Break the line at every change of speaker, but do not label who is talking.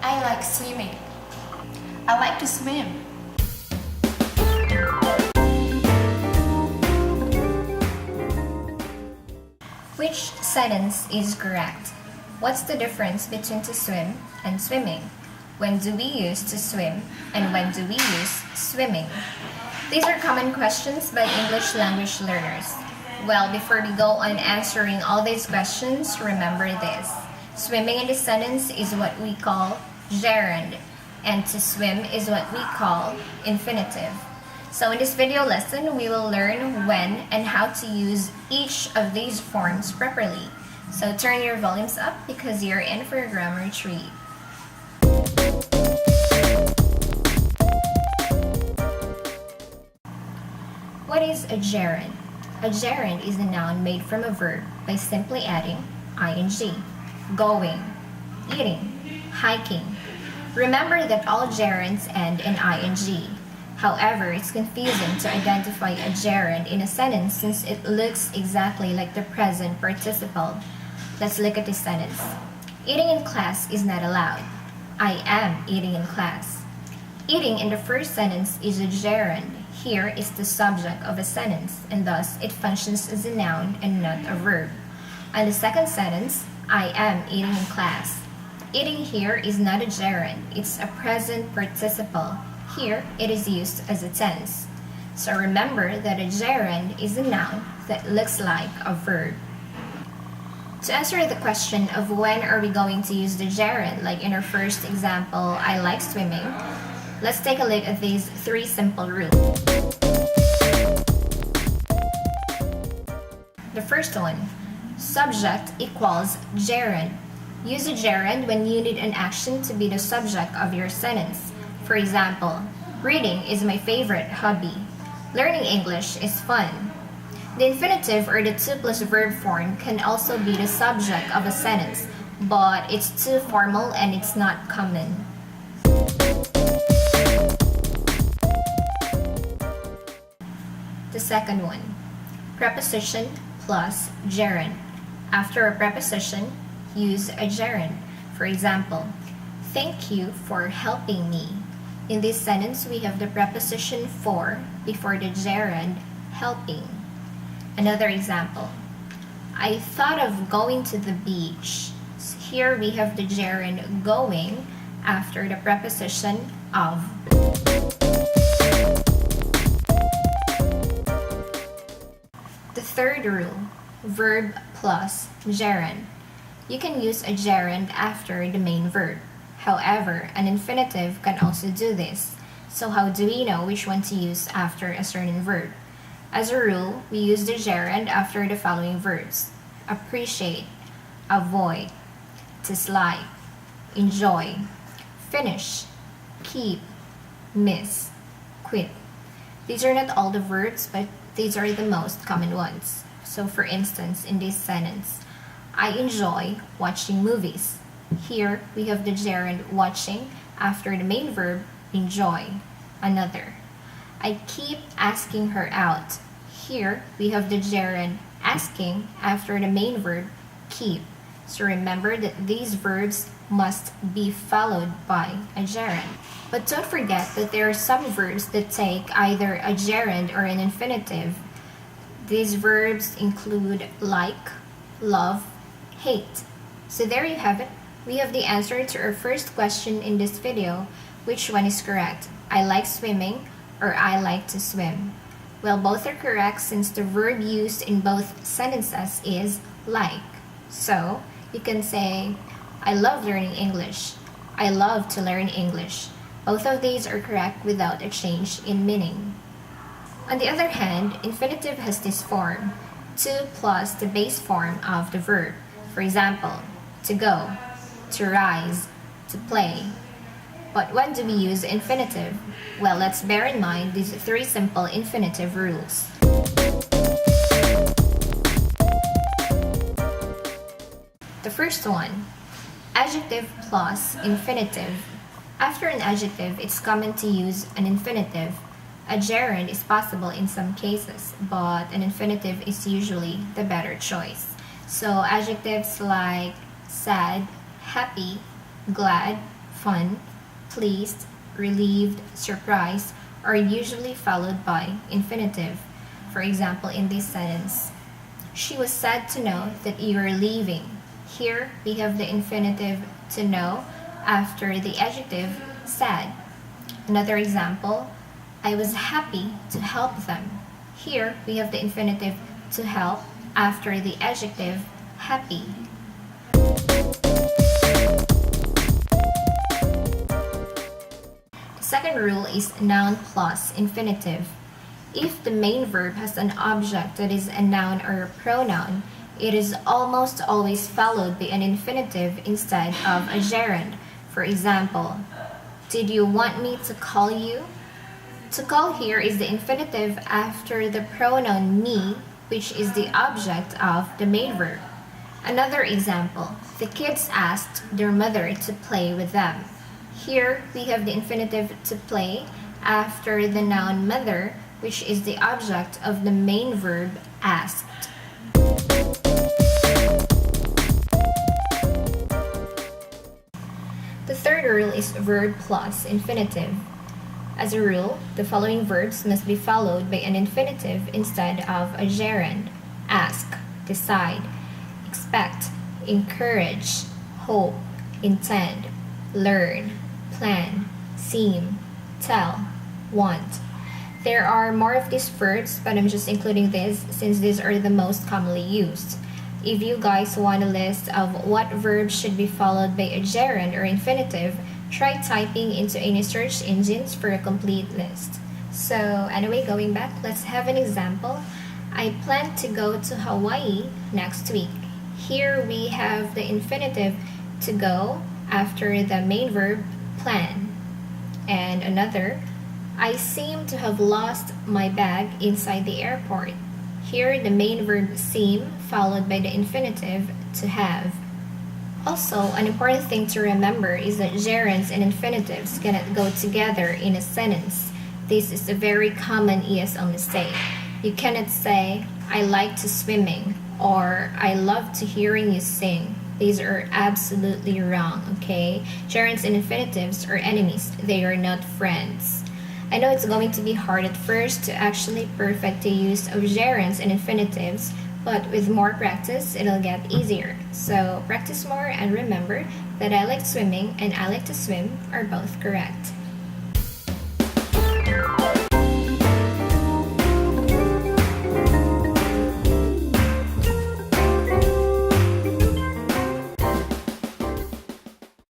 I like swimming. I like to swim.
Which sentence is correct? What's the difference between to swim and swimming? When do we use to swim and when do we use swimming? These are common questions by English language learners. Well, before we go on answering all these questions, remember this. Swimming in the sentence is what we call gerund, and to swim is what we call infinitive. So in this video lesson, we will learn when and how to use each of these forms properly. So turn your volumes up because you're in for a grammar treat. What is a gerund? A gerund is a noun made from a verb by simply adding ing. Going, eating, hiking. Remember that all gerunds end in ing. However, it's confusing to identify a gerund in a sentence since it looks exactly like the present participle. Let's look at this sentence. Eating in class is not allowed. I am eating in class. Eating in the first sentence is a gerund. Here is the subject of a sentence, and thus it functions as a noun and not a verb. On the second sentence, I am eating in class. Eating here is not a gerund, it's a present participle. Here, it is used as a tense. So remember that a gerund is a noun that looks like a verb. To answer the question of when are we going to use the gerund, like in our first example, I like swimming, let's take a look at these three simple rules. The first one, subject equals gerund. Use a gerund when you need an action to be the subject of your sentence. For example, reading is my favorite hobby. Learning English is fun. The infinitive or the to plus verb form can also be the subject of a sentence, but it's too formal and it's not common. The second one, preposition plus gerund. After a preposition, use a gerund. For example, thank you for helping me. In this sentence, we have the preposition for before the gerund helping. Another example, I thought of going to the beach. Here we have the gerund going after the preposition of. The third rule, verb plus gerund. You can use a gerund after the main verb. However, an infinitive can also do this. So how do we know which one to use after a certain verb? As a rule, we use the gerund after the following verbs: appreciate, avoid, dislike, enjoy, finish, keep, miss, quit. These are not all the verbs, but these are the most common ones. So for instance, in this sentence, I enjoy watching movies. Here, we have the gerund watching after the main verb enjoy. Another, I keep asking her out. Here, we have the gerund asking after the main verb keep. So remember that these verbs must be followed by a gerund. But don't forget that there are some verbs that take either a gerund or an infinitive. These verbs include like, love, hate. So there you have it. We have the answer to our first question in this video. Which one is correct? I like swimming or I like to swim? Well, both are correct since the verb used in both sentences is like. So you can say, I love learning English. I love to learn English. Both of these are correct without a change in meaning. On the other hand, infinitive has this form, to plus the base form of the verb. For example, to go, to rise, to play. But when do we use infinitive? Well, let's bear in mind these three simple infinitive rules. The first one, adjective plus infinitive. After an adjective, it's common to use an infinitive. A gerund is possible in some cases, but an infinitive is usually the better choice. So adjectives like sad, happy, glad, fun, pleased, relieved, surprised are usually followed by infinitive. For example, in this sentence, she was sad to know that you are leaving. Here we have the infinitive to know after the adjective sad. Another example, I was happy to help them. Here we have the infinitive to help after the adjective happy. The second rule is noun plus infinitive. If the main verb has an object that is a noun or a pronoun, it is almost always followed by an infinitive instead of a gerund. For example, did you want me to call you? To call here is the infinitive after the pronoun me, which is the object of the main verb. Another example, the kids asked their mother to play with them. Here we have the infinitive to play after the noun mother, which is the object of the main verb asked. The third rule is verb plus infinitive. As a rule, the following verbs must be followed by an infinitive instead of a gerund. Ask, decide, expect, encourage, hope, intend, learn, plan, seem, tell, want. There are more of these verbs, but I'm just including this since these are the most commonly used. If you guys want a list of what verbs should be followed by a gerund or infinitive, try typing into any search engines for a complete list. So anyway, going back, let's have an example. I plan to go to Hawaii next week. Here we have the infinitive to go after the main verb plan. And another, I seem to have lost my bag inside the airport. Here the main verb seem followed by the infinitive to have. Also, an important thing to remember is that gerunds and infinitives cannot go together in a sentence. This is a very common ESL mistake. You cannot say, I like to swimming, or I love to hearing you sing. These are absolutely wrong, okay? Gerunds and infinitives are enemies. They are not friends. I know it's going to be hard at first to actually perfect the use of gerunds and infinitives, but with more practice, it'll get easier. So practice more and remember that I like swimming and I like to swim are both correct.